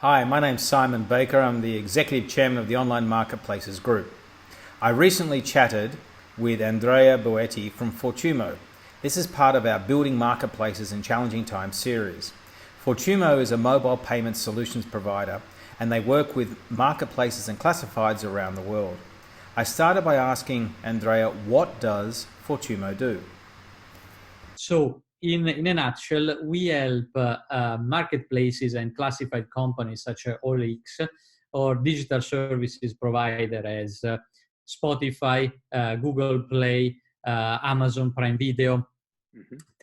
Hi, my name's Simon Baker. I'm the Executive Chairman of the Online Marketplaces Group. I recently chatted with Andrea Boetti from Fortumo. This is part of our Building Marketplaces in Challenging Times series. Fortumo is a mobile payment solutions provider, and they work with marketplaces and classifieds around the world. I started by asking Andrea, what does Fortumo do? So, in a nutshell, we help marketplaces and classified companies such as OLX or digital services provider as Spotify, Google Play, Amazon Prime Video,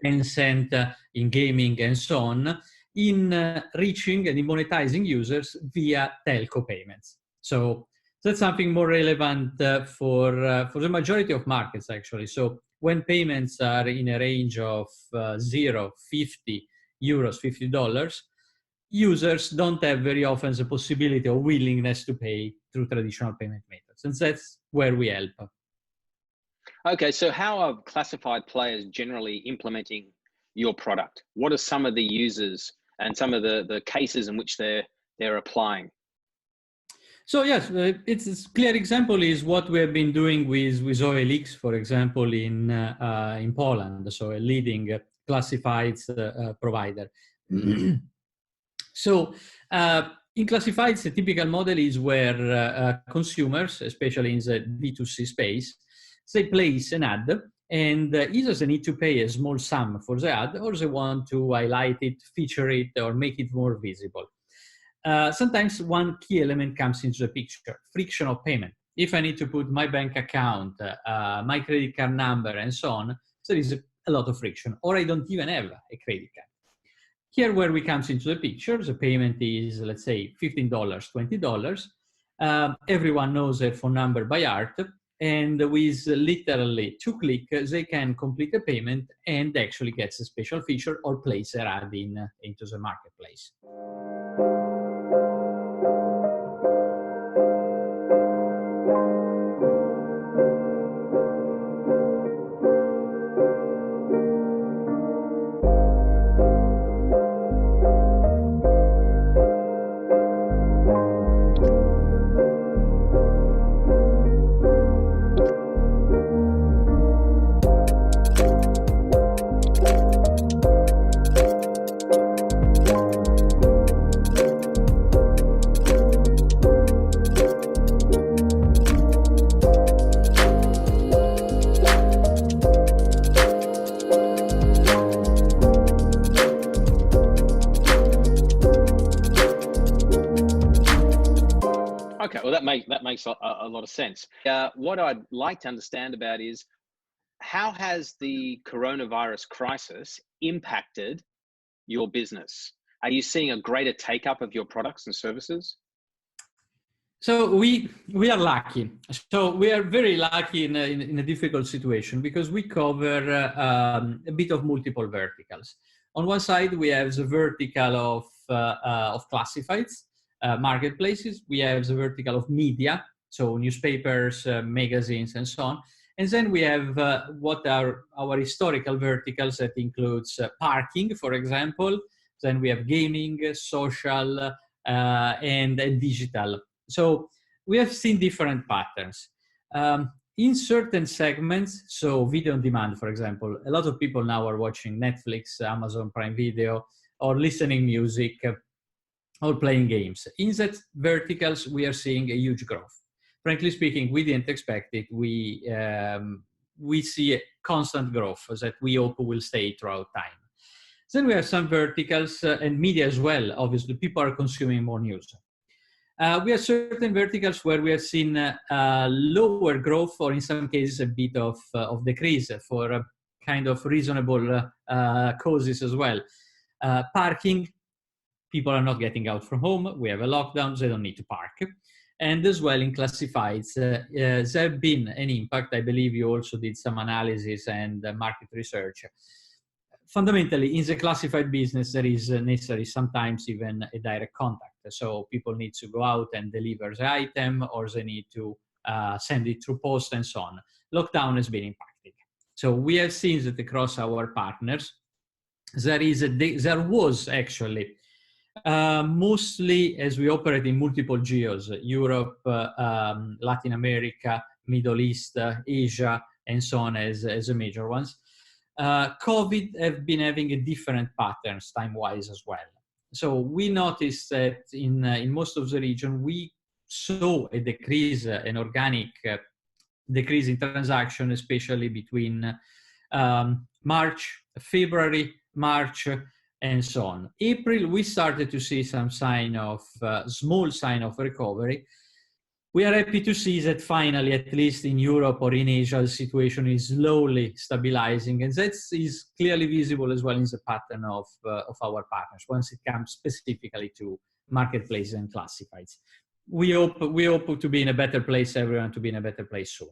Tencent in gaming, and so on, in reaching and in monetizing users via telco payments. So that's something more relevant for the majority of markets, actually. So when payments are in a range of 0, 50 euros, $50, users don't have very often the possibility or willingness to pay through traditional payment methods. And that's where we help. Okay, so how are classified players generally implementing your product? What are some of the users and some of the cases in which they're applying? So yes, it's a clear example is what we have been doing with OLX, for example, in Poland, so a leading classifieds provider. So in classifieds, the typical model is where consumers, especially in the B2C space, they place an ad, and either they need to pay a small sum for the ad, or they want to highlight it, feature it, or make it more visible. Sometimes one key element comes into the picture: friction of payment. If I need to put my bank account, my credit card number, and so on, there is a lot of friction, or I don't even have a credit card. Here, where we comes into the picture, the payment is, let's say, $15, $20. Everyone knows their phone number by heart, and with literally 2 clicks, they can complete a payment and actually get a special feature or place their ad into the marketplace. Okay, well, that makes a lot of sense. What I'd like to understand about is, how has the coronavirus crisis impacted your business? Are you seeing a greater take-up of your products and services? So we are lucky. So we are very lucky in a difficult situation because we cover a bit of multiple verticals. On one side, we have the vertical of classifieds, marketplaces. We have the vertical of media, so newspapers, magazines, and so on. And then we have what are our historical verticals that includes parking, for example. Then we have gaming, social, and digital. So we have seen different patterns. In certain segments, so video on demand, for example, a lot of people now are watching Netflix, Amazon Prime Video, or listening music, or playing games. In that verticals, we are seeing a huge growth. Frankly speaking, we didn't expect it. We see a constant growth that we hope will stay throughout time. Then we have some verticals and media as well. Obviously, people are consuming more news. We have certain verticals where we have seen lower growth, or in some cases a bit of decrease for kind of reasonable causes as well. Parking, people are not getting out from home. We have a lockdown, they don't need to park. And as well in classifieds, there have been an impact. I believe you also did some analysis and market research. Fundamentally, in the classified business, there is necessary sometimes even a direct contact. So people need to go out and deliver the item, or they need to send it through post and so on. Lockdown has been impacting. So we have seen that across our partners, there was actually Mostly as we operate in multiple geos, Europe, Latin America, Middle East, Asia, and so on as the major ones. COVID have been having a different patterns time-wise as well. So we noticed that in most of the region, we saw a decrease, an organic decrease in transaction, especially between March, February, March, and so on. April, we started to see some sign of, small sign of recovery. We are happy to see that finally, at least in Europe or in Asia, the situation is slowly stabilizing. And that is clearly visible as well in the pattern of our partners once it comes specifically to marketplaces and classifieds. We hope to be in a better place, everyone to be in a better place soon.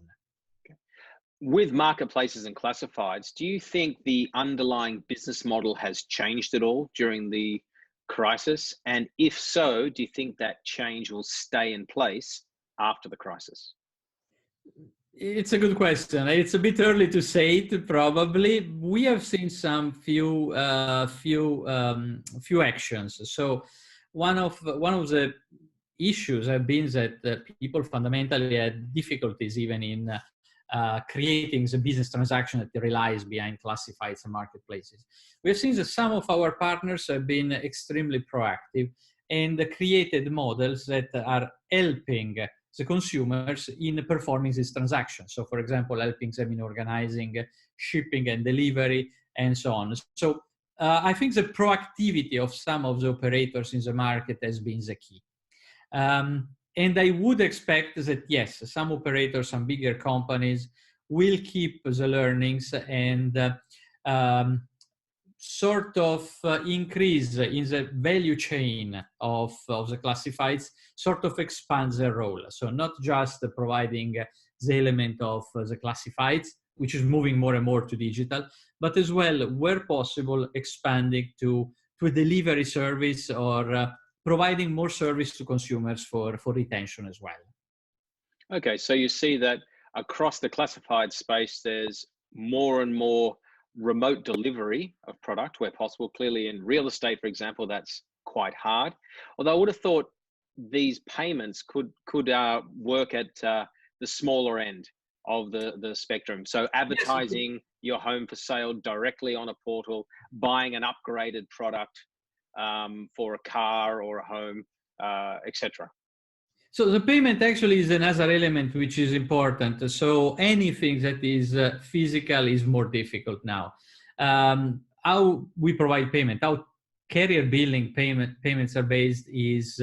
With marketplaces and classifieds, do you think the underlying business model has changed at all during the crisis? And if so, do you think that change will stay in place after the crisis? It's a good question. It's a bit early to say it, probably. We have seen some few actions. So one of the issues have been that people fundamentally had difficulties even in creating the business transaction that relies behind classifieds and marketplaces. We have seen that some of our partners have been extremely proactive and created models that are helping the consumers in performing this transaction. So, for example, helping them in organizing shipping and delivery and so on. So I think the proactivity of some of the operators in the market has been the key. And I would expect that, yes, some operators, some bigger companies will keep the learnings and sort of increase in the value chain of the classifieds, sort of expands their role. So not just providing the element of the classifieds, which is moving more and more to digital, but as well, where possible, expanding to a delivery service or providing more service to consumers for retention as well. Okay, so you see that across the classified space, there's more and more remote delivery of product where possible. Clearly in real estate, for example, that's quite hard. Although I would have thought these payments could work at the smaller end of the spectrum. So advertising your home for sale directly on a portal, buying an upgraded product for a car or a home, etc. So the payment actually is another element which is important. So anything that is physical is more difficult now. How we provide payment, how carrier billing payments are based is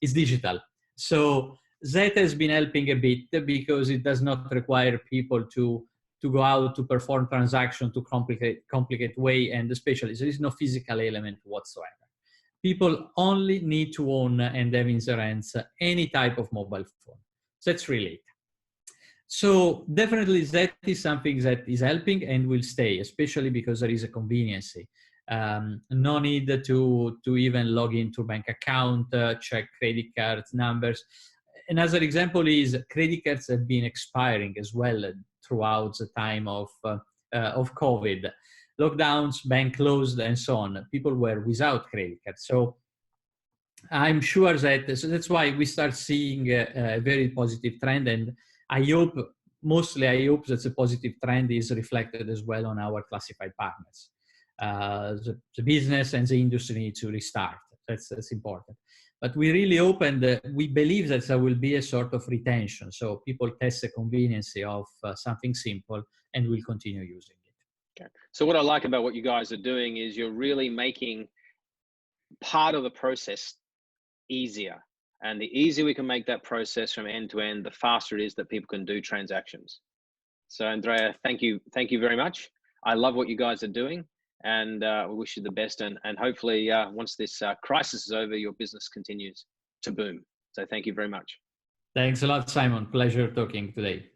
digital. So that has been helping a bit because it does not require people to go out to perform transaction to complicate way, and especially there is no physical element whatsoever. People only need to own and have insurance any type of mobile phone. That's really it. So definitely that is something that is helping and will stay, especially because there is a convenience. No need to even log into bank account, check credit cards numbers. Another example is credit cards have been expiring as well throughout the time of COVID. Lockdowns, bank closed, and so on. People were without credit cards. So I'm sure that's why we start seeing a very positive trend. And I hope that the positive trend is reflected as well on our classified partners. The business and the industry need to restart. That's important. But we really hope and we believe that there will be a sort of retention. So people test the convenience of something simple and will continue using it. Okay. So what I like about what you guys are doing is you're really making part of the process easier. And the easier we can make that process from end to end, the faster it is that people can do transactions. So Andrea, thank you very much. I love what you guys are doing, and we wish you the best. And hopefully once this crisis is over, your business continues to boom. So thank you very much. Thanks a lot, Simon. Pleasure talking today.